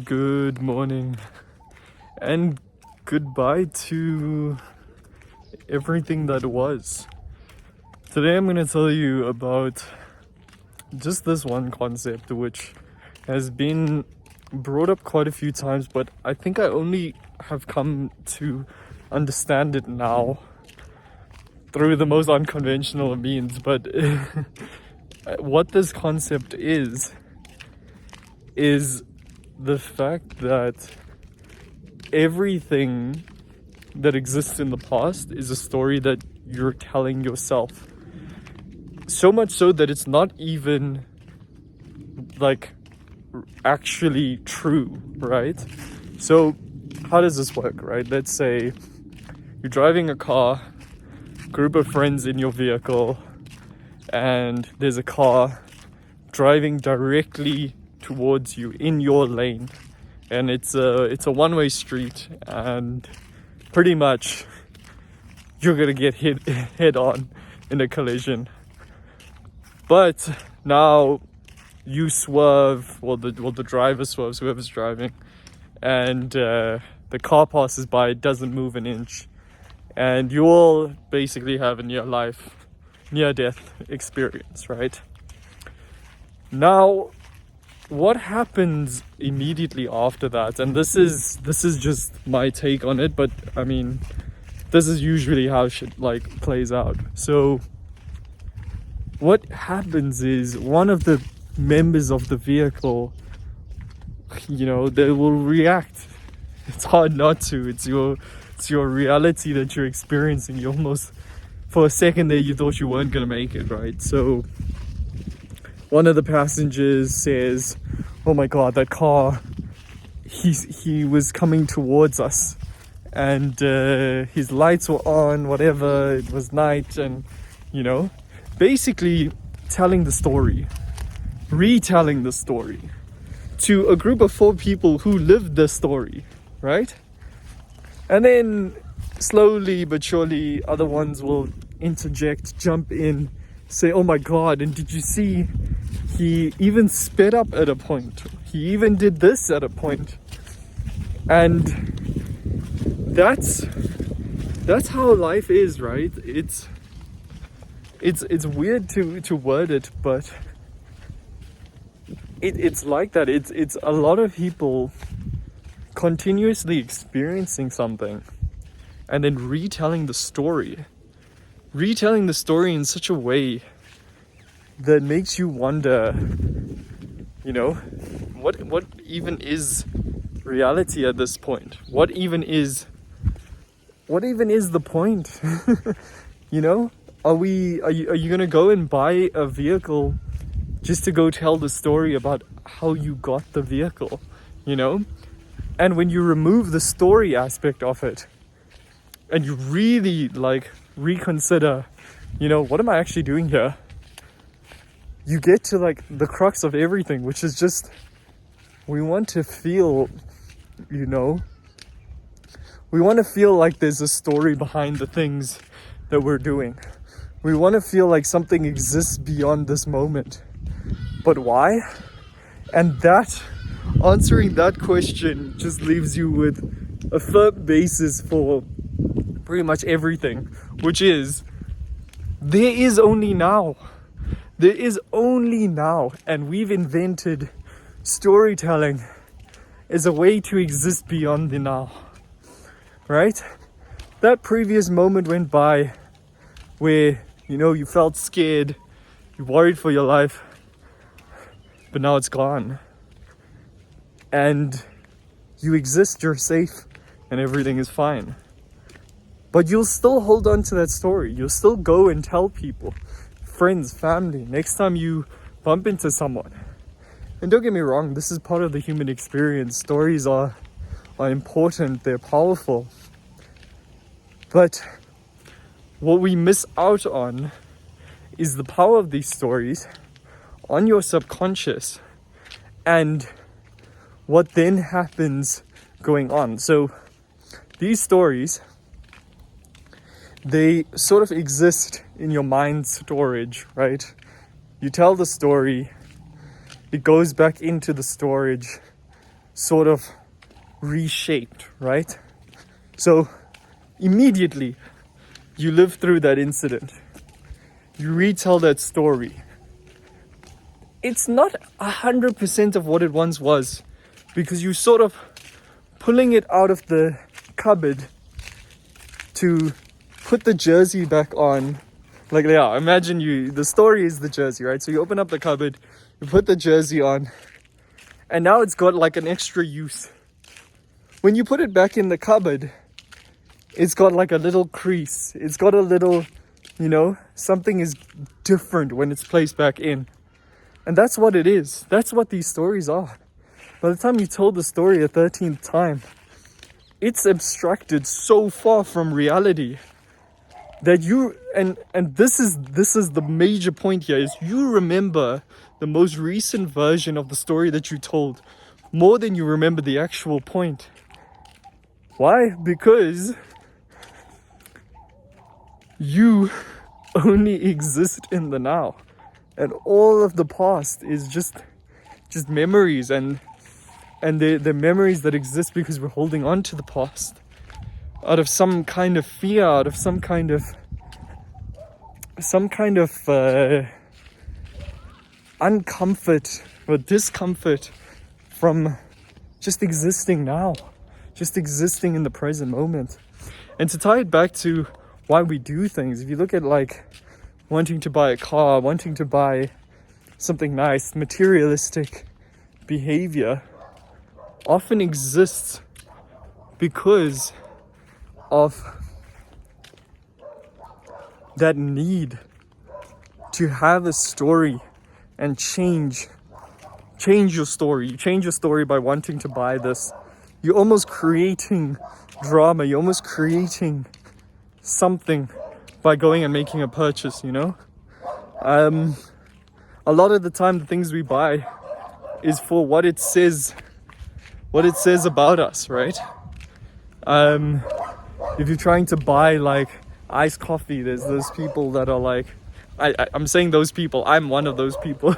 Good morning and goodbye to everything that was. Today I'm going to tell you about just this one concept which has been brought up quite a few times, but I think I only have come to understand it now through the most unconventional means. But what this concept is the fact that everything that exists in the past is a story that you're telling yourself. So much so that it's not even like actually true, right? So how does this work, right? Let's say you're driving a car, group of friends in your vehicle, and there's a car driving directly towards you in your lane, and it's a one-way street, and pretty much you're gonna get hit head on in a collision. But now you swerve, the driver swerves, whoever's driving, and the car passes by, it doesn't move an inch, and you all basically have a near-death experience, right? Now, what happens immediately after that, and this is just my take on it, but I mean, this is usually how shit plays out. So what happens is one of the members of the vehicle, they will react. It's hard not to. It's your reality that you're experiencing. You almost, for a second there, you thought you weren't gonna make it, right? So one of the passengers says, "Oh my god, that car, he was coming towards us, and his lights were on, whatever, it was night," and basically telling the story, retelling the story to a group of 4 people who lived the story, right? And then slowly but surely other ones will interject, jump in, say, "Oh my god, and did you see he even sped up at a point, he even did this at a point." And that's how life is, right? It's weird to word it, but it's like that. It's a lot of people continuously experiencing something and then retelling the story in such a way that makes you wonder, what even is reality at this point? What even is the point? Are you gonna go and buy a vehicle just to go tell the story about how you got the vehicle, And when you remove the story aspect of it and you really reconsider, what am I actually doing here? You get to the crux of everything, which is just, we want to feel, we want to feel like there's a story behind the things that we're doing. We want to feel like something exists beyond this moment. But why? And answering that question just leaves you with a firm basis for pretty much everything, which is, there is only now. There is only now, and we've invented storytelling as a way to exist beyond the now, right? That previous moment went by where, you felt scared, you worried for your life, but now it's gone. And you exist, you're safe, and everything is fine. But you'll still hold on to that story. You'll still go and tell people, friends, family, next time you bump into someone. And don't get me wrong, this is part of the human experience. Stories are important, they're powerful. But what we miss out on is the power of these stories on your subconscious and what then happens going on. So these stories, they sort of exist in your mind storage, right? You tell the story, it goes back into the storage, sort of reshaped, right? So immediately you live through that incident, you retell that story. It's not 100% of what it once was, because you're sort of pulling it out of the cupboard to put the jersey back on. Like, yeah, imagine the story is the jersey, right? So you open up the cupboard, you put the jersey on, and now it's got like an extra use. When you put it back in the cupboard, it's got like a little crease. It's got a little, something is different when it's placed back in. And that's what it is. That's what these stories are. By the time you told the story a 13th time, it's abstracted so far from reality that and this is the major point here, is you remember the most recent version of the story that you told more than you remember the actual point. Why? Because you only exist in the now, and all of the past is just memories, and the memories that exist because we're holding on to the past out of some kind of fear, out of some kind of uncomfort or discomfort from just existing now, just existing in the present moment. And to tie it back to why we do things, if you look at like wanting to buy a car, wanting to buy something nice, materialistic behavior often exists because of that need to have a story and change your story. You change your story by wanting to buy this. You're almost creating drama. You're almost creating something by going and making a purchase, A lot of the time the things we buy is for what it says about us, right? If you're trying to buy like iced coffee, there's those people that are like, I'm saying those people, I'm one of those people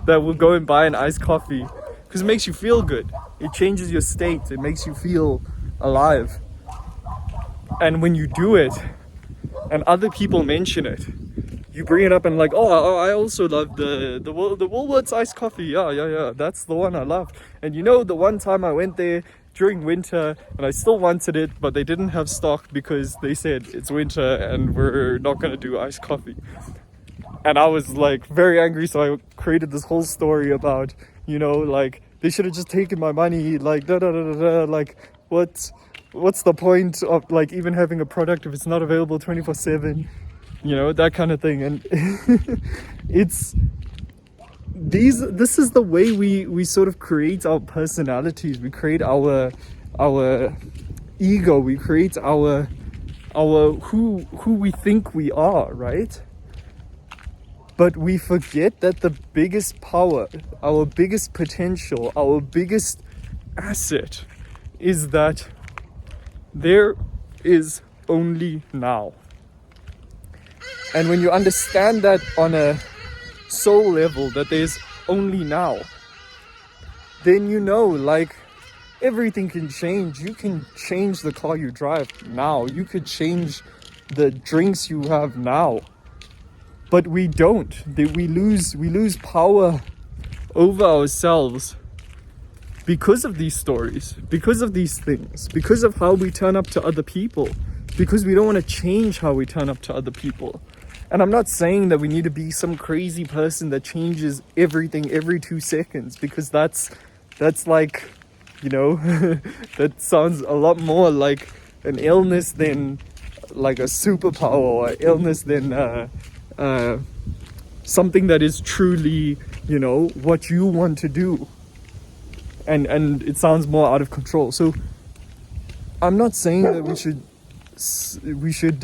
that will go and buy an iced coffee because it makes you feel good. It changes your state. It makes you feel alive. And when you do it and other people mention it, you bring it up and like, oh, I also love the Woolworths iced coffee. Yeah, that's the one I love. And the one time I went there during winter and I still wanted it, but they didn't have stock because they said it's winter and we're not going to do iced coffee. And I was like very angry, so I created this whole story about, like they should have just taken my money, like like what's the point of like even having a product if it's not available 24/7, that kind of thing. And this is the way we sort of create our personalities. We create our ego. We create our who we think we are, right? But we forget that the biggest power, our biggest potential, our biggest asset is that there is only now. And when you understand that on a soul level, that there's only now, then like everything can change. You can change the car you drive now. You could change the drinks you have now. But we don't. We lose power over ourselves because of these stories, because of these things, because of how we turn up to other people, because we don't want to change how we turn up to other people. And I'm not saying that we need to be some crazy person that changes everything every 2 seconds, because that's like, that sounds a lot more like an illness than like a superpower, or illness than something that is truly, what you want to do. And it sounds more out of control. So I'm not saying that we should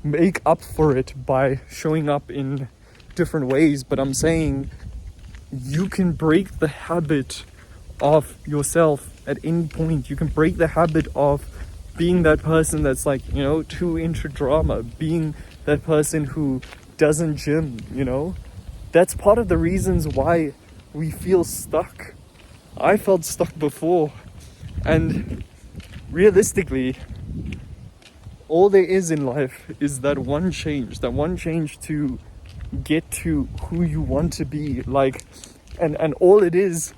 make up for it by showing up in different ways, but I'm saying you can break the habit of yourself at any point. You can break the habit of being that person that's like, too into drama, being that person who doesn't gym, That's part of the reasons why we feel stuck. I felt stuck before. And realistically, all there is in life is that one change to get to who you want to be. Like, and all it is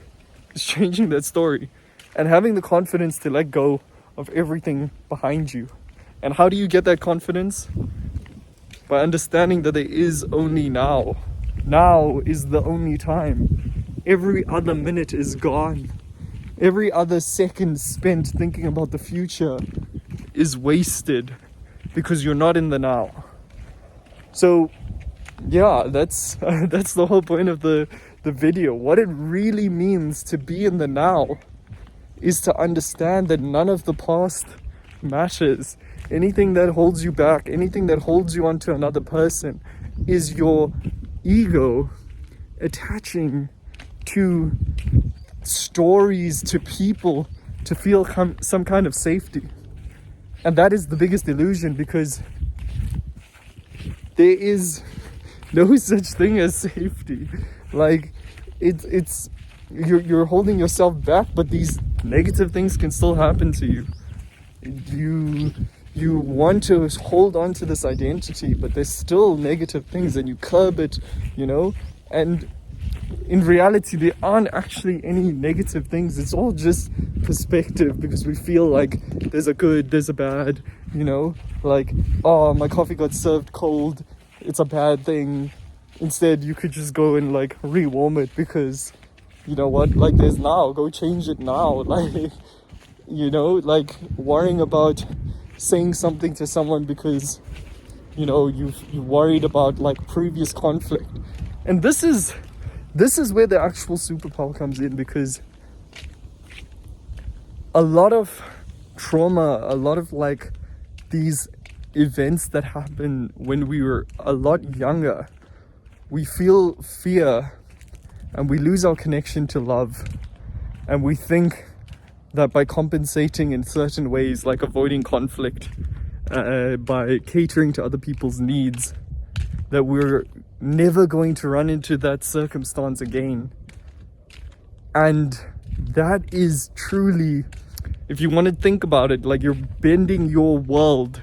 changing that story and having the confidence to let go of everything behind you. And how do you get that confidence? By understanding that there is only now. Now is the only time. Every other minute is gone. Every other second spent thinking about the future is wasted because you're not in the now. So yeah, that's the whole point of the video. What it really means to be in the now is to understand that none of the past matters. Anything that holds you back, anything that holds you onto another person is your ego attaching to stories, to people, to feel some kind of safety. And that is the biggest illusion, because there is no such thing as safety. Like, it's you're holding yourself back, but these negative things can still happen to you. You want to hold on to this identity, but there's still negative things, and you curb it, you know. And in reality, there aren't actually any negative things. It's all just perspective, because we feel like there's a good, there's a bad, you know. Like, oh, my coffee got served cold, it's a bad thing. Instead, you could just go and like rewarm it, because you know what, like, there's now, go change it now. Like, you know, like worrying about saying something to someone because, you know, you worried about like previous conflict. And this is where the actual superpower comes in, because a lot of trauma, a lot of like these events that happen when we were a lot younger, we feel fear and we lose our connection to love, and we think that by compensating in certain ways, like avoiding conflict, by catering to other people's needs, that we're never going to run into that circumstance again. And that is truly, if you want to think about it, like you're bending your world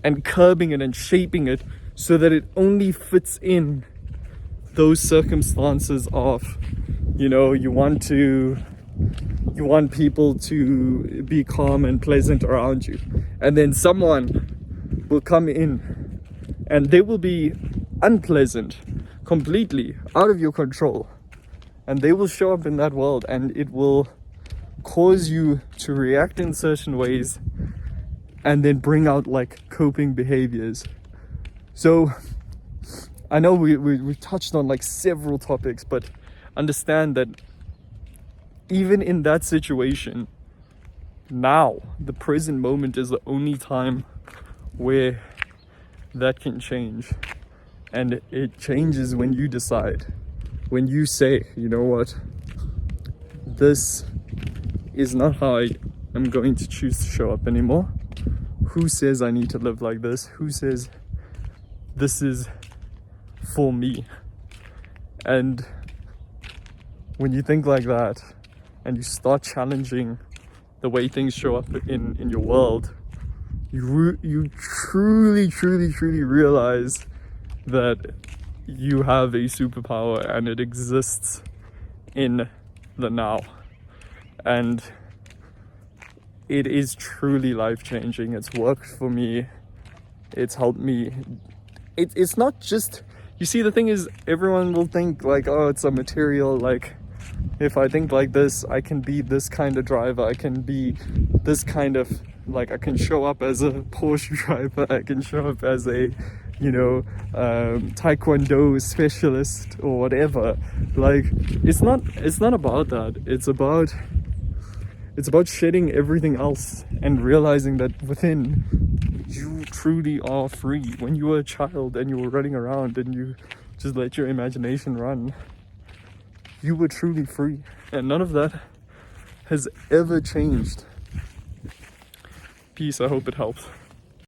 and curbing it and shaping it so that it only fits in those circumstances of, you know, you want people to be calm and pleasant around you, and then someone will come in and they will be unpleasant, completely out of your control, and they will show up in that world, and it will cause you to react in certain ways and then bring out like coping behaviors. So I know we touched on like several topics, but understand that even in that situation, now, the present moment is the only time where that can change. And it changes when you decide, when you say, you know what, this is not how I am going to choose to show up anymore. Who says I need to live like this? Who says this is for me? And when you think like that, and you start challenging the way things show up in your world, you truly realize that you have a superpower, and it exists in the now. And it is truly life-changing. It's worked for me. It's helped me. It's not just, you see, the thing is, everyone will think like, oh, it's a material, like, if I think like this, I can be this kind of driver, I can be this kind of, like, I can show up as a Porsche driver, I can show up as a, you know, taekwondo specialist or whatever. Like, it's not about that. It's about shedding everything else and realizing that within, you truly are free. When you were a child and you were running around and you just let your imagination run, you were truly free, and none of that has ever changed. Peace. I hope it helps.